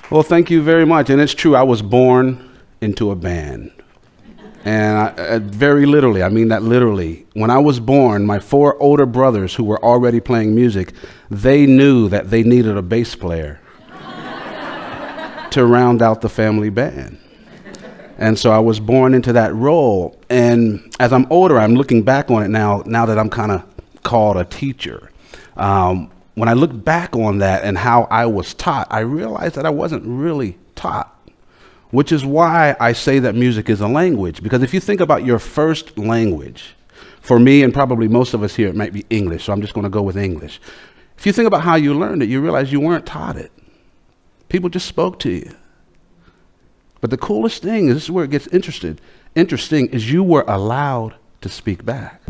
Well, thank you very much. And it's true, I was born into a band. And very literally, I mean that literally. When I was born, my 4 older brothers who were already playing music, they knew that they needed a bass player to round out the family band. And so I was born into that role. And as I'm older, I'm looking back on it now that I'm kind of called a teacher. When I look back on that and how I was taught, I realized that I wasn't really taught, which is why I say that music is a language. Because if you think about your first language, for me and probably most of us here, it might be English, so I'm just going to go with English. If you think about how you learned it, you realize you weren't taught it. People just spoke to you. But the coolest thing, this is where it gets interesting, is you were allowed to speak back.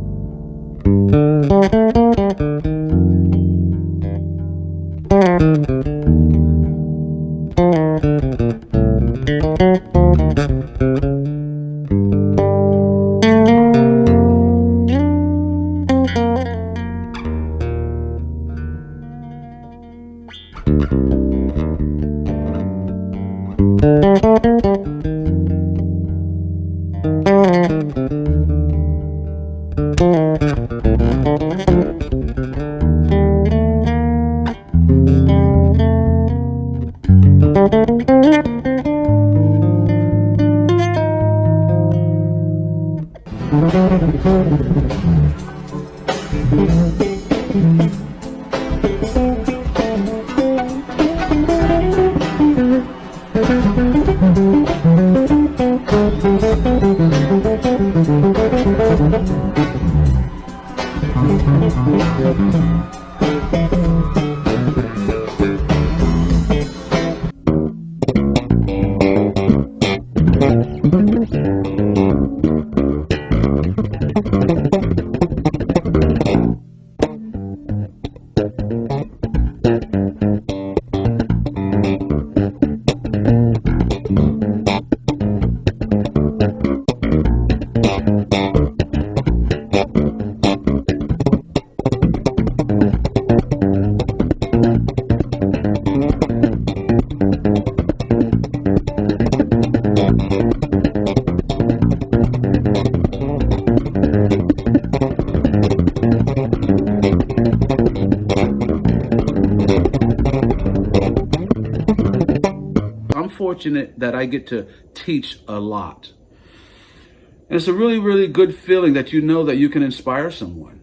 Fortunate that I get to teach a lot. And it's a really, really good feeling that you know that you can inspire someone.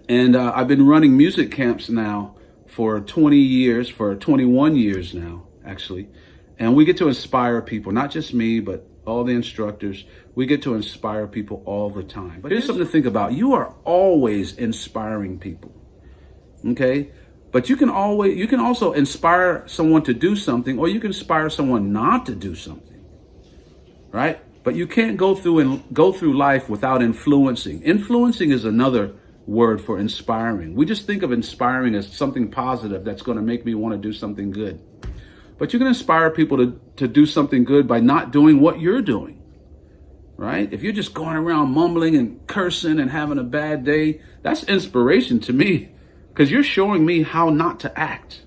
And I've been running music camps now for 20 years, for 21 years now, actually. And we get to inspire people, not just me, but all the instructors. We get to inspire people all the time. But here's something to think about. You are always inspiring people, okay? But you can also inspire someone to do something, or you can inspire someone not to do something, right? But you can't go through life without influencing. Influencing is another word for inspiring. We just think of inspiring as something positive that's going to make me want to do something good. But you can inspire people to do something good by not doing what you're doing, right? If you're just going around mumbling and cursing and having a bad day, that's inspiration to me, because you're showing me how not to act.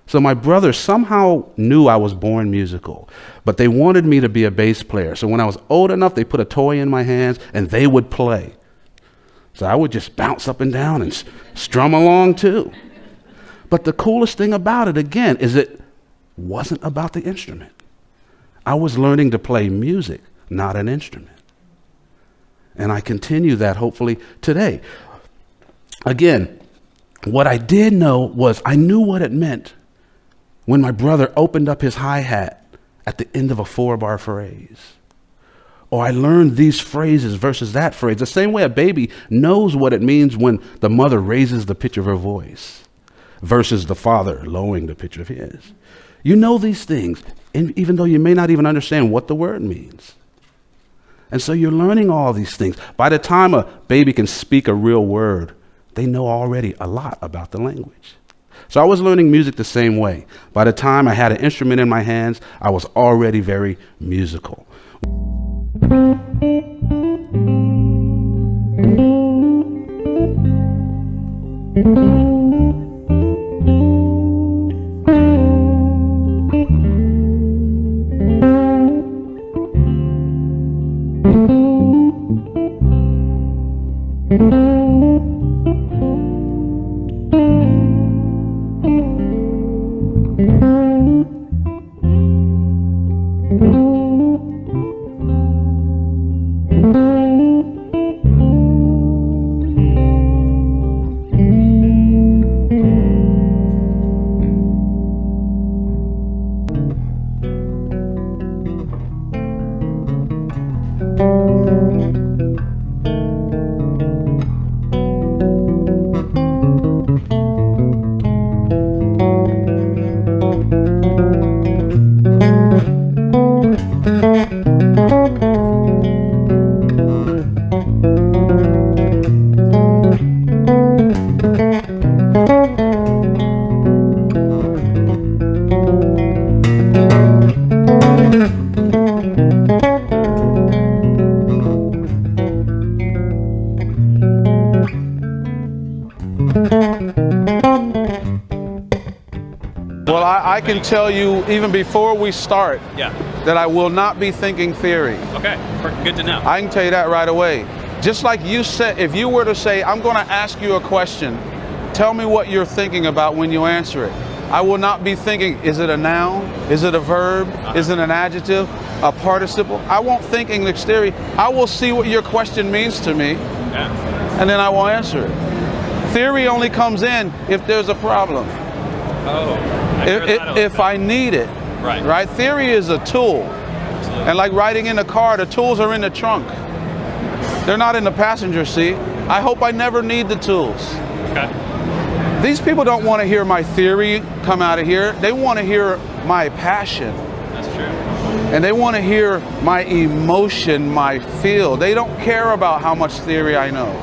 So my brothers somehow knew I was born musical, but they wanted me to be a bass player. So when I was old enough, they put a toy in my hands and they would play. So I would just bounce up and down and strum along too. But the coolest thing about it, again, is it wasn't about the instrument. I was learning to play music, not an instrument. And I continue that hopefully today. Again, what I did know was I knew what it meant when my brother opened up his hi-hat at the end of a 4-bar phrase. Or I learned these phrases versus that phrase, the same way a baby knows what it means when the mother raises the pitch of her voice versus the father lowering the pitch of his. You know these things, even though you may not even understand what the word means. And so you're learning all these things. By the time a baby can speak a real word, they know already a lot about the language. So I was learning music the same way. By the time I had an instrument in my hands, I was already very musical. Well, I can tell you even before we start that I will not be thinking theory. Okay, good to know. I can tell you that right away. Just like you said, if you were to say, I'm going to ask you a question, tell me what you're thinking about when you answer it. I will not be thinking, is it a noun? Is it a verb? Is it an adjective? A participle? I won't think English theory. I will see what your question means to me, and then I will answer it. Theory only comes in if there's a problem. If I need it. Right? Theory is a tool. Absolutely. And like riding in a car, the tools are in the trunk. They're not in the passenger seat. I hope I never need the tools. Okay. These people don't want to hear my theory come out of here. They want to hear my passion. That's true. And they want to hear my emotion, my feel. They don't care about how much theory I know.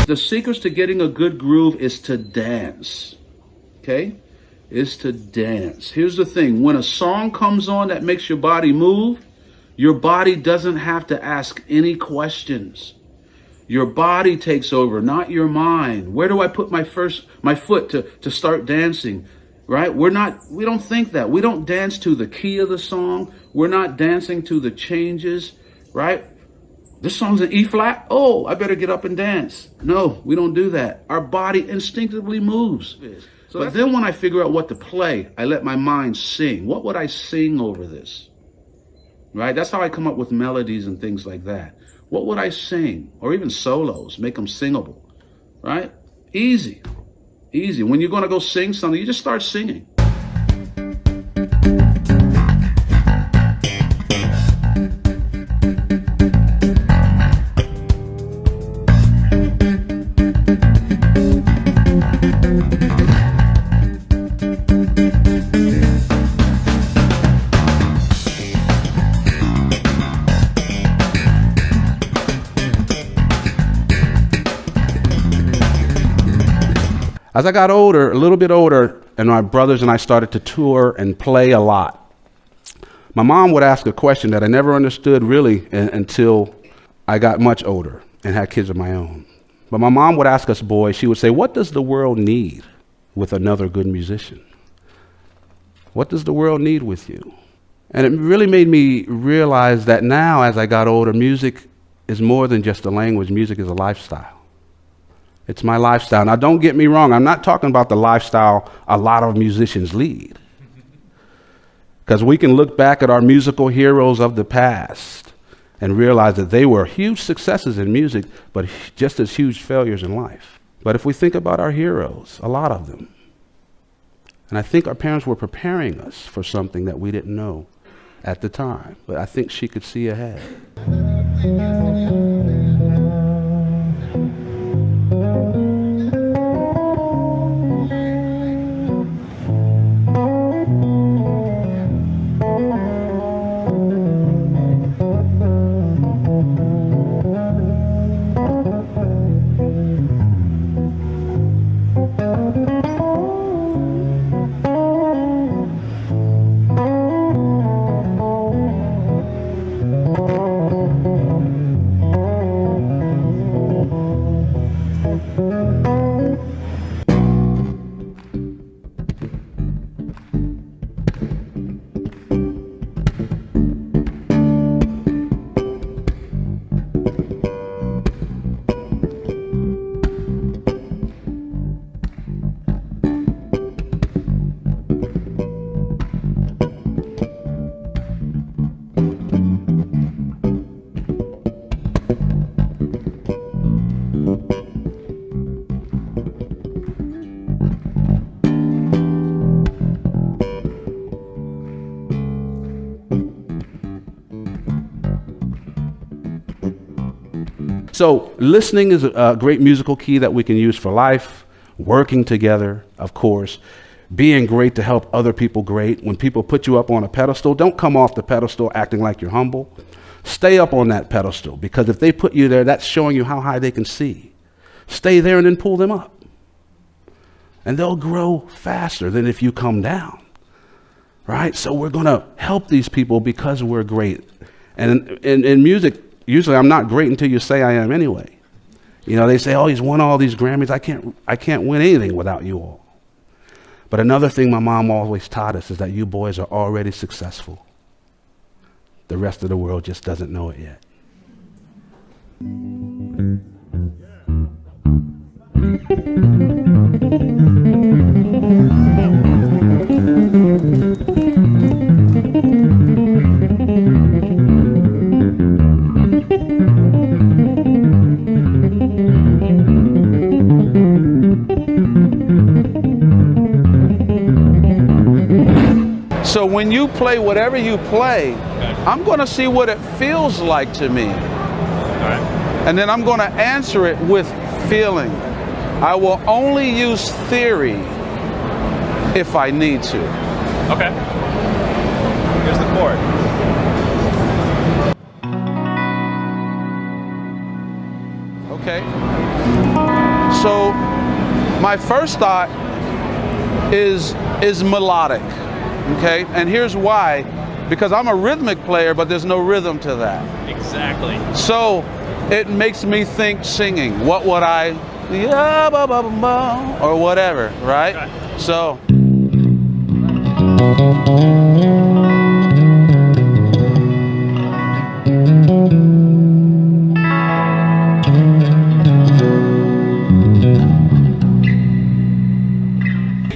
The secret to getting a good groove is to dance, okay? Is to dance. Here's the thing. When a song comes on that makes your body move, your body doesn't have to ask any questions. Your body takes over, not your mind. Where do I put my foot to start dancing, right? We don't think that. We don't dance to the key of the song. We're not dancing to the changes, right? This song's in E flat. Oh, I better get up and dance. No, we don't do that. Our body instinctively moves. But then when I figure out what to play, I let my mind sing. What would I sing over this? Right? That's how I come up with melodies and things like that. What would I sing? Or even solos, make them singable. Right? Easy. Easy. When you're going to go sing something, you just start singing. As I got older, a little bit older, and my brothers and I started to tour and play a lot, my mom would ask a question that I never understood really until I got much older and had kids of my own. But my mom would ask us boys, she would say, what does the world need with another good musician? What does the world need with you? And it really made me realize that now, as I got older, music is more than just a language. Music is a lifestyle. It's my lifestyle. Now, don't get me wrong. I'm not talking about the lifestyle a lot of musicians lead. Because we can look back at our musical heroes of the past and realize that they were huge successes in music, but just as huge failures in life. But if we think about our heroes, a lot of them, and I think our parents were preparing us for something that we didn't know at the time, but I think she could see ahead. So listening is a great musical key that we can use for life, working together, of course, being great to help other people great. When people put you up on a pedestal, don't come off the pedestal acting like you're humble. Stay up on that pedestal, because if they put you there, that's showing you how high they can see. Stay there and then pull them up. And they'll grow faster than if you come down, right? So we're going to help these people because we're great. And in music, usually I'm not great until you say I am anyway. You know, they say, oh, he's won all these Grammys. I can't win anything without you all. But another thing my mom always taught us is that you boys are already successful. The rest of the world just doesn't know it yet. So when you play whatever you play, I'm going to see what it feels like to me. And then I'm going to answer it with feeling. I will only use theory if I need to. Okay. Here's the chord. Okay. So my first thought is melodic. Okay, and here's why. Because I'm a rhythmic player, but there's no rhythm to that. Exactly. So it makes me think singing. What would I, yeah, ba, ba, ba, ba, or whatever, right? Okay. So.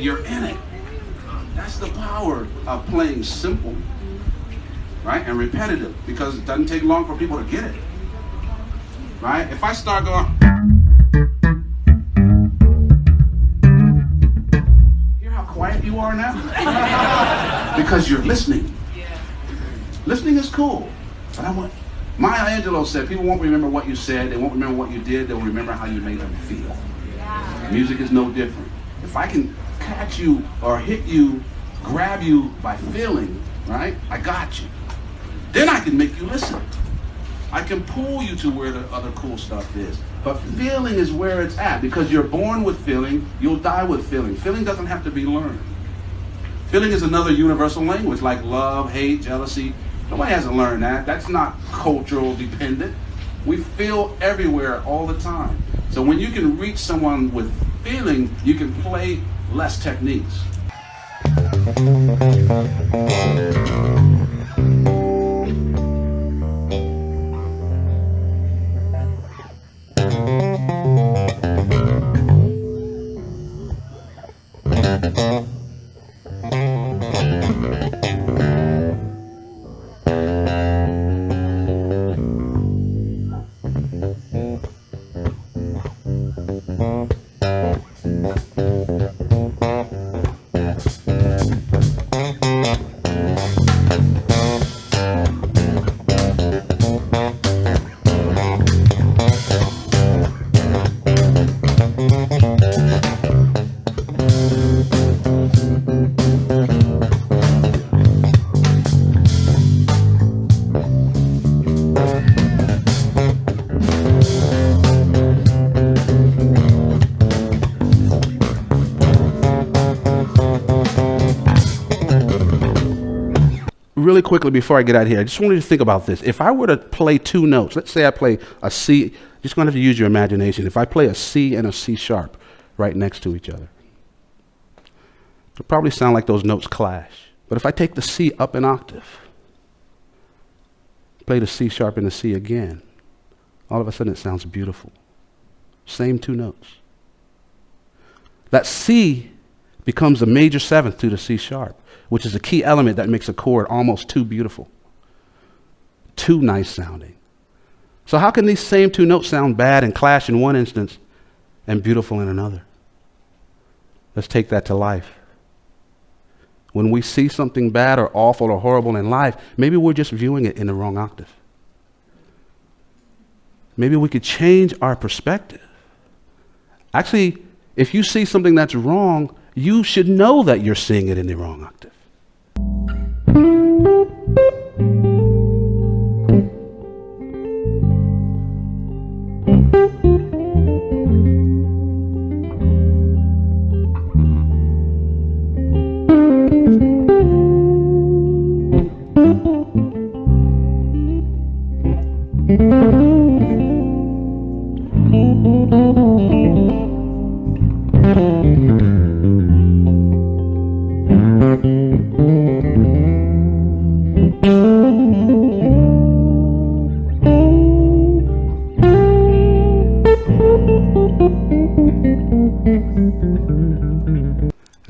You're in it. That's the power of playing simple, right, and repetitive, because it doesn't take long for people to get it, right? If I start going, hear how quiet you are now? Because you're listening. Listening is cool, but I want, Maya Angelou said, people won't remember what you said, they won't remember what you did, they'll remember how you made them feel. Music is no different. If I can catch you or hit you, grab you by feeling, right? I got you. Then I can make you listen. I can pull you to where the other cool stuff is. But feeling is where it's at, because you're born with feeling, you'll die with feeling. Feeling doesn't have to be learned. Feeling is another universal language, like love, hate, jealousy. Nobody hasn't learned that. That's not cultural dependent. We feel everywhere all the time. So when you can reach someone with feeling, you can play less techniques. Really quickly before I get out of here, I just wanted you to think about this. If I were to play two notes, let's say I play a C, just going to have to use your imagination. If I play a C and a C sharp right next to each other, it'll probably sound like those notes clash. But if I take the C up an octave, play the C sharp and the C again, all of a sudden it sounds beautiful. Same two notes. That C becomes a major seventh to the C sharp, which is a key element that makes a chord almost too beautiful, too nice sounding. So how can these same two notes sound bad and clash in one instance and beautiful in another? Let's take that to life. When we see something bad or awful or horrible in life, maybe we're just viewing it in the wrong octave. Maybe we could change our perspective. Actually, if you see something that's wrong, you should know that you're seeing it in the wrong octave.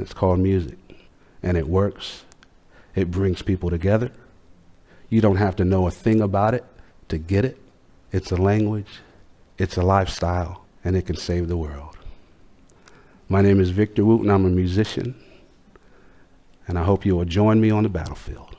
It's called music, and it works. It brings people together. You don't have to know a thing about it to get it. It's a language, it's a lifestyle, and it can save the world. My name is Victor Wooten. I'm a musician, and I hope you will join me on the battlefield.